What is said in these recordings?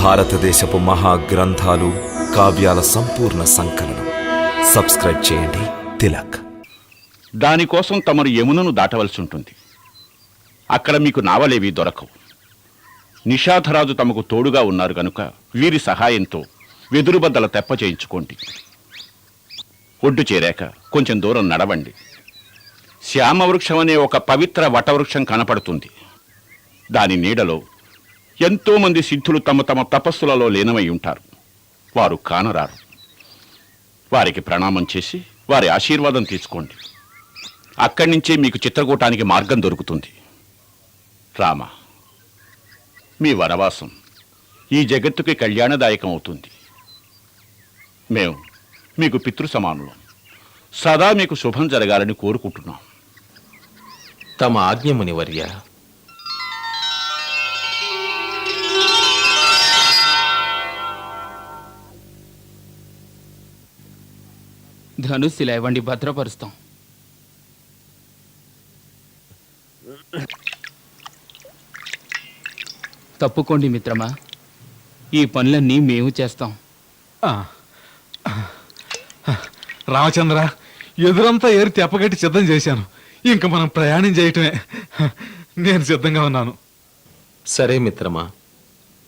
భారతదేశపు మహాగ్రంథాలు, కావ్యాల సంపూర్ణ సంకలనం. సబ్స్క్రైబ్ చేయండి తిలక్. దానికోసం తమరు యమునను దాటవలసి ఉంటుంది. అక్కడ మీకు నావలేవి దొరకవు. నిషాధరాజు తమకు తోడుగా ఉన్నారు గనుక వీరి సహాయంతో వెదురుబద్దల తెప్ప చేయించుకోండి. ఒడ్డు చేరాక కొంచెం దూరం నడవండి. శ్యామవృక్షం అనే ఒక పవిత్ర వటవృక్షం కనపడుతుంది. దాని నీడలో ఎంతోమంది సిద్ధులు తమ తమ తపస్సులలో లీనమై ఉంటారు. వారు కానరారు. వారికి ప్రణామం చేసి వారి ఆశీర్వాదం తీసుకోండి. అక్కడి నుంచే మీకు చిత్రకూటానికి మార్గం దొరుకుతుంది. రామ, మీ వనవాసం ఈ జగత్తుకి కళ్యాణదాయకం అవుతుంది. మేము మీకు పితృ సమానులం. సదా మీకు శుభం జరగాలని కోరుకుంటున్నాం. తమ ఆజ్ఞ మునివర్య. ధనుస్సు ఇలా ఇవ్వండి, భద్రపరుస్తాం. తప్పుకోండి మిత్రమా, ఈ పనులన్నీ మేము చేస్తాం. రామచంద్ర, ఎదురంతా ఏరి తెప్పగట్టి సిద్ధం చేశాను. ఇంక మనం ప్రయాణం చేయటమే. నేను సిద్ధంగా ఉన్నాను. సరే మిత్రమా,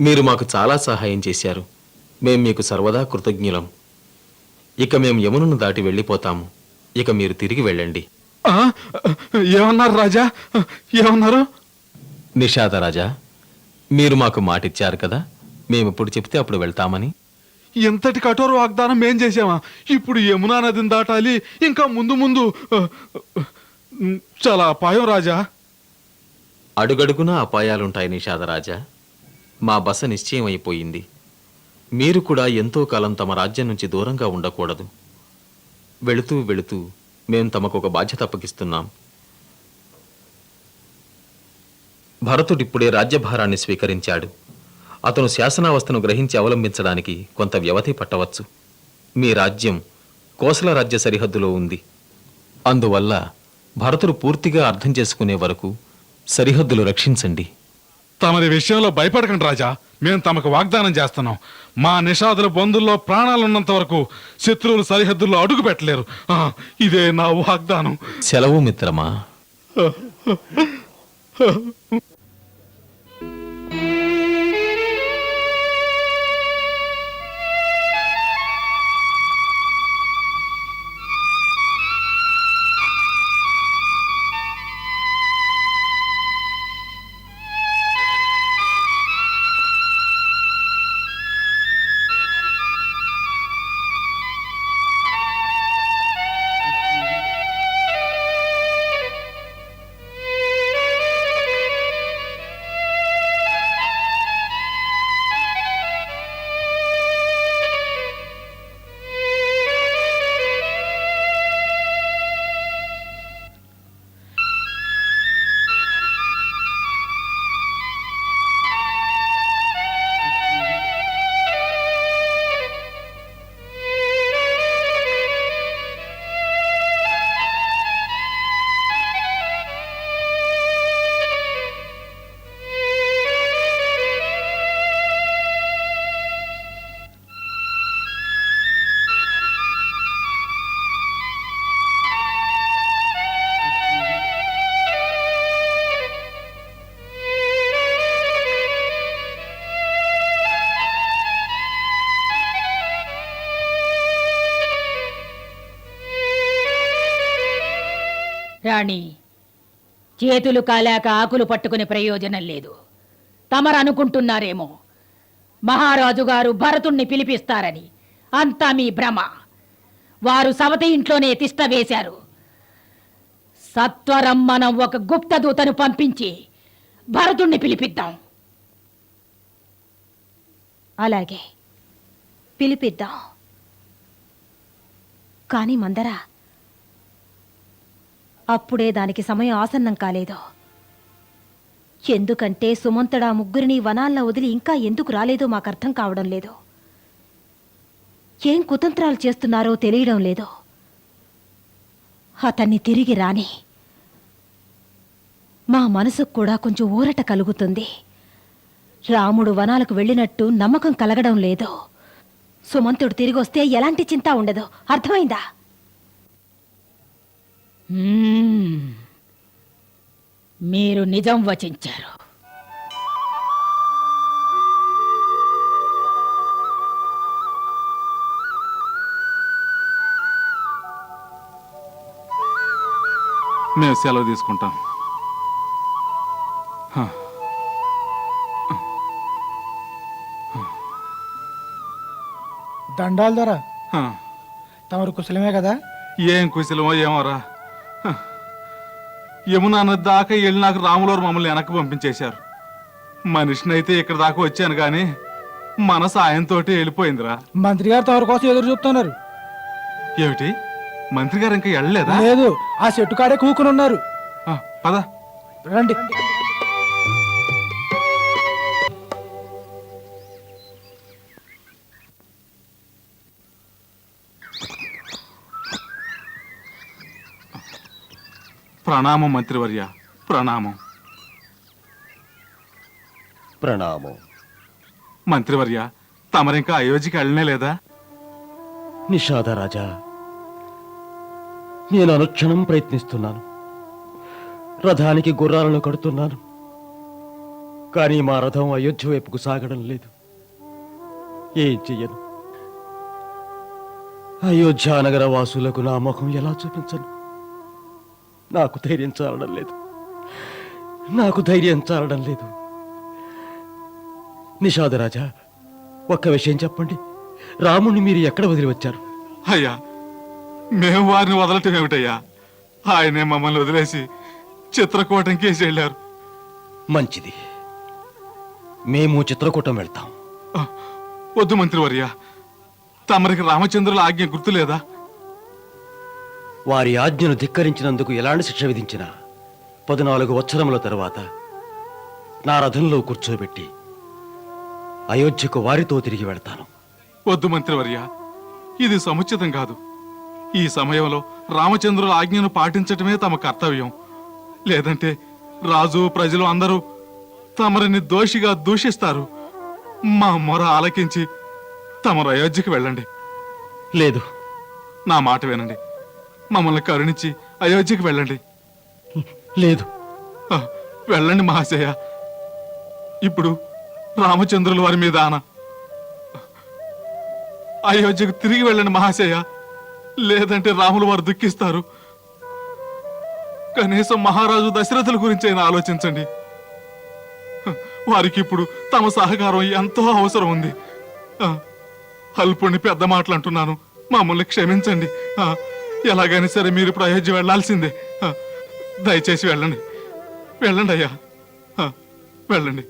మీరు మాకు చాలా సహాయం చేశారు. మేం మీకు సర్వదా కృతజ్ఞులం. ఇక మేము యమునను దాటి వెళ్ళిపోతాము. ఇక మీరు తిరిగి వెళ్ళండి. ఏమన్నారు రాజా? ఏమన్నారు? నిషాదరాజా, మీరు మాకు మాటిచ్చారు కదా, మేమిప్పుడు చెప్తే అప్పుడు వెళ్తామని. ఎంతటి కఠోర వాగ్దానం మేం చేసామా? ఇప్పుడు యమునా నదిని దాటాలి. ఇంకా ముందు ముందు చాలా అపాయం రాజా. అడుగడుగునా అపాయాలుంటాయి నిషాదరాజా. మా బస నిశ్చయం అయిపోయింది. మీరు కూడా ఎంతో కాలం తమ రాజ్యం నుంచి దూరంగా ఉండకూడదు. వెళుతూ వెళుతూ మేం తమకు ఒక బాధ్యత అప్పగిస్తున్నాం. భరతుడిప్పుడే రాజ్యభారాన్ని స్వీకరించాడు. అతను శాసనావస్థను గ్రహించి అవలంబించడానికి కొంత వ్యవధి పట్టవచ్చు. మీ రాజ్యం కోసల రాజ్య సరిహద్దులో ఉంది. అందువల్ల భరతుడు పూర్తిగా అర్థం చేసుకునే వరకు సరిహద్దులు రక్షించండి. తమరి విషయంలో భయపడకండి రాజా. మేము తమకు వాగ్దానం చేస్తున్నాం. మా నిషాదుల బంధుల్లో ప్రాణాలున్నంత వరకు శత్రువులు సరిహద్దుల్లో అడుగు పెట్టలేరు. ఇదే నా వాగ్దానం. సెలవు మిత్రమా. రాణి, చేతులు కాలాక ఆకులు పట్టుకునే ప్రయోజనం లేదు. తమరు అనుకుంటున్నారేమో మహారాజు గారు భరతుణ్ణి పిలిపిస్తారని. అంతా మీ భ్రమ. వారు సవతి ఇంట్లోనే తిష్ట వేశారు. సత్వరం మనం ఒక గుప్త దూతను పంపించి భరతుణ్ణి పిలిపిద్దాం. అలాగే పిలిపిద్దాం. కానీ మందర, అప్పుడే దానికి సమయం ఆసన్నం కాలేదు. ఎందుకంటే సుమంతుడా ముగ్గురిని వనాల్లో వదిలి ఇంకా ఎందుకు రాలేదో మాకు అర్థం కావడం లేదు. ఏం కుతంత్రాలు చేస్తున్నారో తెలియడం లేదు. అతన్ని తిరిగి రాని మా మనసుకు కూడా కొంచెం ఊరట కలుగుతుంది. రాముడు వనాలకు వెళ్ళినట్టు నమ్మకం కలగడం లేదు. సుమంతుడు తిరిగి వస్తే ఎలాంటి చింత ఉండదు. అర్థమైందా? మీరు నిజం వచించారు. మేము సెలవు తీసుకుంటాం. దండాల ద్వారా హ. తమరు కుశలమే కదా? ఏం కుశలమో ఏమోరా. హ. యమునా నది దాకా వెళ్ళి నాకు రాములవారు మమ్మల్ని వెనక్కి పంపించేశారు. మనిషినైతే ఇక్కడ దాకా వచ్చాను కానీ మన సాయంతో వెళ్ళిపోయిందిరా. మంత్రి గారు తమరి కోసం ఎదురు చూస్తున్నారు. ఏమిటి, మంత్రి గారు ఇంకా వెళ్ళలేదా? లేదు, ఆ చెట్టు కాడే కూకుని ఉన్నారు. పద. రండి. ప్రణామం మంత్రివర్య, ప్రణామం. ప్రణామం. మంత్రివర్య, తమరింకా అయోధ్యకి వెళ్ళనే లేదా? నిషాద రాజా, నేను అనుక్షణం ప్రయత్నిస్తున్నాను. రథానికి గుర్రాలను కడుతున్నాను, కానీ మా రథం అయోధ్య వైపుకు సాగడం లేదు. ఏం చెయ్యను? అయోధ్య నగర వాసులకు నా ముఖం ఎలా చూపించను? నాకు ధైర్యం చాలడం లేదు, నాకు ధైర్యం చాలడం లేదు. నిషాదరాజా, ఒక్క విషయం చెప్పండి. రాముణ్ణి మీరు ఎక్కడ వదిలి వచ్చారు? అయ్యా, మేము వారిని వదలటం ఏమిటయ్యా? ఆయనే మమ్మల్ని వదిలేసి చిత్రకూటం కేసి వెళ్ళారు. మంచిది, మేము చిత్రకూటం వెళ్తాం. వద్దు మంత్రివర్య, తమరికి రామచంద్రుల ఆజ్ఞ గుర్తులేదా? వారి ఆజ్ఞను ధిక్కరించినందుకు ఎలాంటి శిక్ష విధించినా 14 వత్సరముల తరువాత నా రథంలో కూర్చోబెట్టి అయోధ్యకు వారితో తిరిగి వెళ్తాను. వద్దు మంత్రివర్య, ఇది సముచితం కాదు. ఈ సమయంలో రామచంద్రుల ఆజ్ఞను పాటించటమే తమ కర్తవ్యం. లేదంటే రాజు ప్రజలు అందరూ తమరిని దోషిగా దూషిస్తారు. మా మొర ఆలకించి తమరు అయోధ్యకి వెళ్ళండి. లేదు, నా మాట వినండి. మమ్మల్ని కరుణించి అయోధ్యకి వెళ్ళండి. లేదు. వెళ్ళండి మహాశయ. ఇప్పుడు రామచంద్రుల వారి మీద ఆన. అయోధ్యకు తిరిగి వెళ్ళండి మహాశయ. లేదంటే రాములు వారు దుఃఖిస్తారు. కనీసం మహారాజు దశరథుల గురించి అయినా ఆలోచించండి. వారికి ఇప్పుడు తమ సహకారం ఎంతో అవసరం ఉంది. అల్పుణ్ణి పెద్ద మాటలు అంటున్నాను, మమ్మల్ని క్షమించండి. ఎలాగైనా సరే మీరు ఇప్పుడు అయోధ్య వెళ్లాల్సిందే. దయచేసి వెళ్ళండి, వెళ్ళండి అయ్యా, వెళ్ళండి.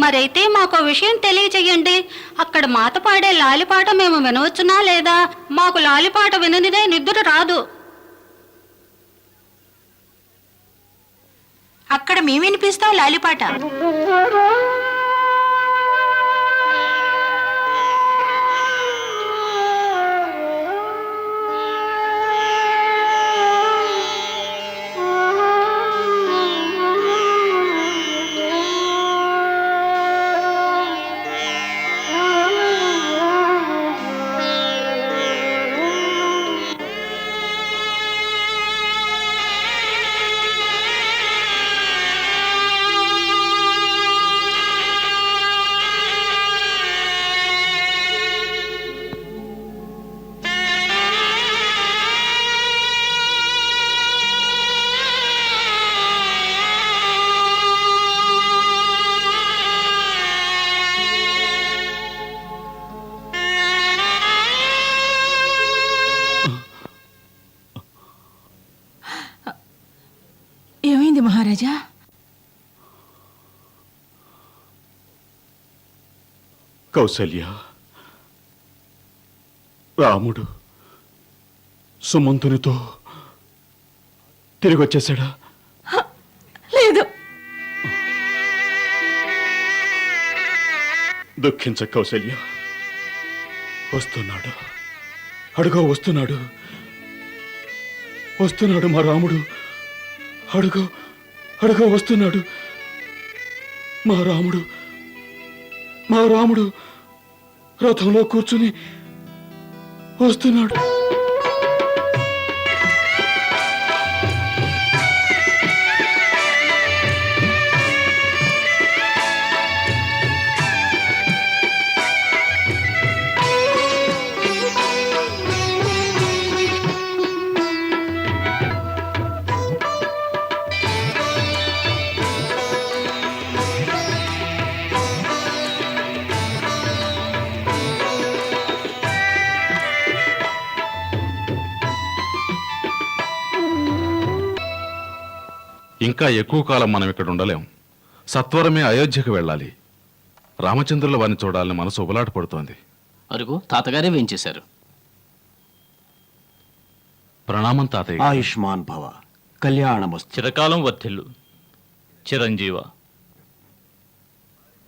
మరైతే మాకు విషయం తెలియజేయండి. అక్కడ మాత పాడే లాలిపాట మేము వినవచ్చునా లేదా? మాకు లాలిపాట విననిదే నిద్ర రాదు. అక్కడ మేము వినిపిస్తాం లాలిపాట. ఏమైంది మహారాజా? కౌసల్య, రాముడు సుమంతునితో తిరిగి వచ్చేసాడా? లేదు. దుఃఖించ కౌశల్య. వస్తున్నాడు, అడుగో వస్తున్నాడు, వస్తున్నాడు మా రాముడు. అడుగో అడుగో వస్తున్నాడు మా రాముడు. మా రాముడు రథంలో కూర్చుని వస్తున్నాడు. ఇంకా ఎక్కువ కాలం మనం ఇక్కడ ఉండలేం. సత్వరమే అయోధ్యకు వెళ్ళాలి. రామచంద్రుల వారిని చూడాలని మనసు ఉబలాట పడుతోంది. అరుగు తాతగారే వేయించేశారు. ప్రణామం తాతయ్య. ఆయుష్మాన్ భవ, కళ్యాణమస్తు. చిరకాలం వర్ధిల్లు చిరంజీవ.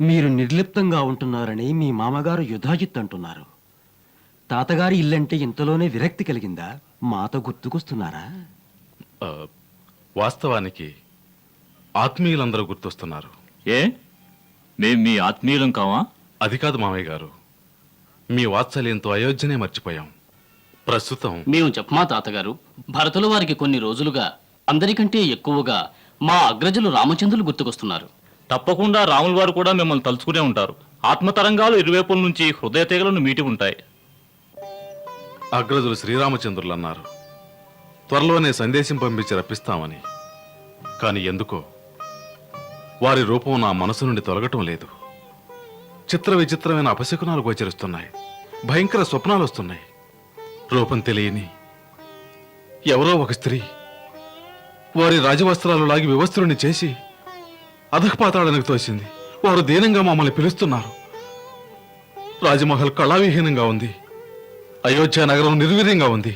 మీరు నిర్లిప్తంగా ఉంటున్నారని మీ మామగారు యుధాజిత్ అంటున్నారు. తాతగారి ఇల్లంటే ఇంతలోనే విరక్తి కలిగిందా? మాతో గుర్తుకొస్తున్నారా? వాస్తవానికి ఆత్మీయులందరూ గుర్తొస్తున్నారు. ఏ మేం మీ ఆత్మీయులం కావా? అది కాదు మామయ్య గారు, మీ వాత్సల్యంతో అయోధ్యనే మర్చిపోయాం. ప్రస్తుతం మేము చెప్పమా తాతగారు, భరతుల వారికి కొన్ని రోజులుగా అందరికంటే ఎక్కువగా మా అగ్రజులు రామచంద్రులు గుర్తుకొస్తున్నారు. తప్పకుండా రాముల వారు కూడా మిమ్మల్ని తలుచుకునే ఉంటారు. ఆత్మతరంగాలు ఇరువైపుల నుంచి హృదయ తీగలను మీటి ఉంటాయి. అగ్రజులు శ్రీరామచంద్రులు అన్నారు త్వరలోనే సందేశం పంపించి రప్పిస్తామని. కాని ఎందుకో వారి రూపం నా మనసు నుండి తొలగటం లేదు. చిత్ర విచిత్రమైన అపశకునాలు గోచరిస్తున్నాయి. భయంకర స్వప్నాలు వస్తున్నాయి. రూపం తెలియని ఎవరో ఒక స్త్రీ వారి రాజవస్త్రాలు లాగి వివస్త్రుని చేసి అధఃపాతాళానికి తోసింది. వారు దీనంగా మమ్మల్ని పిలుస్తున్నారు. రాజమహల్ కళావిహీనంగా ఉంది. అయోధ్య నగరం నిర్వీర్యంగా ఉంది.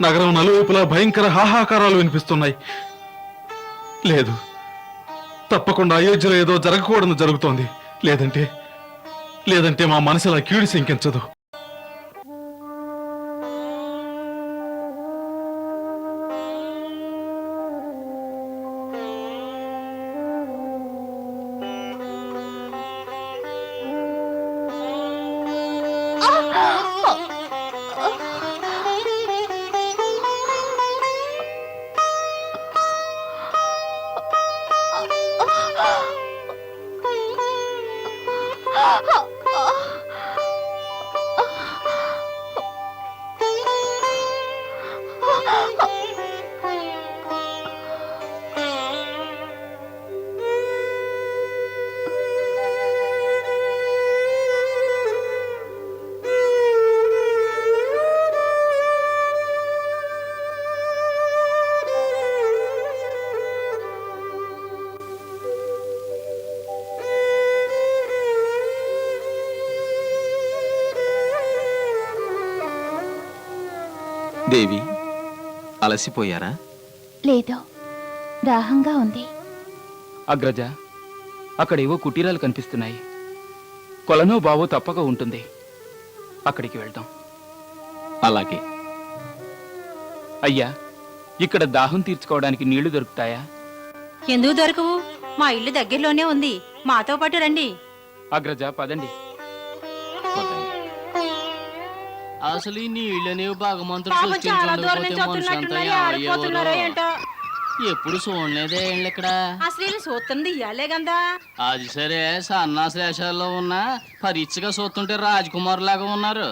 నగరం నలువైపులా భయంకర హాహాకారాలు వినిపిస్తున్నాయి. లేదు, తప్పకుండా అయోధ్యలో ఏదో జరగకూడదు జరుగుతోంది. లేదంటే మా మనసులా కీడు శంకించదు. దేవి, అలసిపోయారా? లేదు, దాహంగా ఉంది. అగ్రజ, అక్కడేవో కుటీరాలు కనిపిస్తున్నాయి. కొలనో బావో తప్పక ఉంటుంది. అక్కడికి వెళ్దాం. అలాగే. అయ్యా, ఇక్కడ దాహం తీర్చుకోవడానికి నీళ్లు దొరుకుతాయా? ఎందుకు దొరకవు? మా ఇల్లు దగ్గరలోనే ఉంది. మాతో పాటు రండి. అగ్రజ, పదండి. అసలు ఈ నీళ్ళనేవి భగవంతుడు పాపం చాలా దూరం సృష్టించకపోతే నుంచి వస్తున్నట్టున్నాయి. ఆడిపోతున్నారో ఏంటో. ఎప్పుడు చూడలేదే ఇక్కడ. అసలు వీళ్ళు చూస్తుంది ఇయ్యాలే గందా. అది సరే, సన్నాశ్లేషాల్లో ఉన్న పరీక్షగా చూస్తుంటే రాజకుమారు లాగా ఉన్నారు.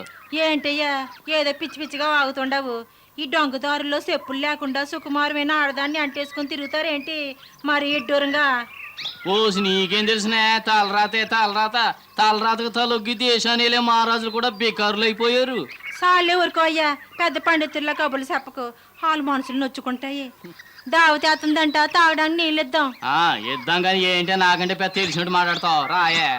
ఏంటయ్యా ఏదో పిచ్చి పిచ్చిగా వాగుతుండవు. ఈ డొంకదారుల్లో చెప్పులు లేకుండా సుకుమారమైన ఆడదాన్ని అంటేసుకుని తిరుగుతారేంటి మరి ఇడ్డూరంగా? ఓసి నీకేం తెలిసినా? తలరాతకు తలొగ్గి దేశాన్ని మహారాజులు కూడా బేకారులు అయిపోయారు. సాలే ఊరుకో అయ్యా, పెద్ద పండితుల్లో కబుర్లు చెప్పకు. వాళ్ళ మనసులు నొచ్చుకుంటాయి. దావతేస్తుందంట, తాగడానికి నీళ్ళు ఇద్దాం. ఇద్దాం కానీ ఏంటో నాకంటే పెద్ద తెలిసినట్టు మాట్లాడతావు రాయే.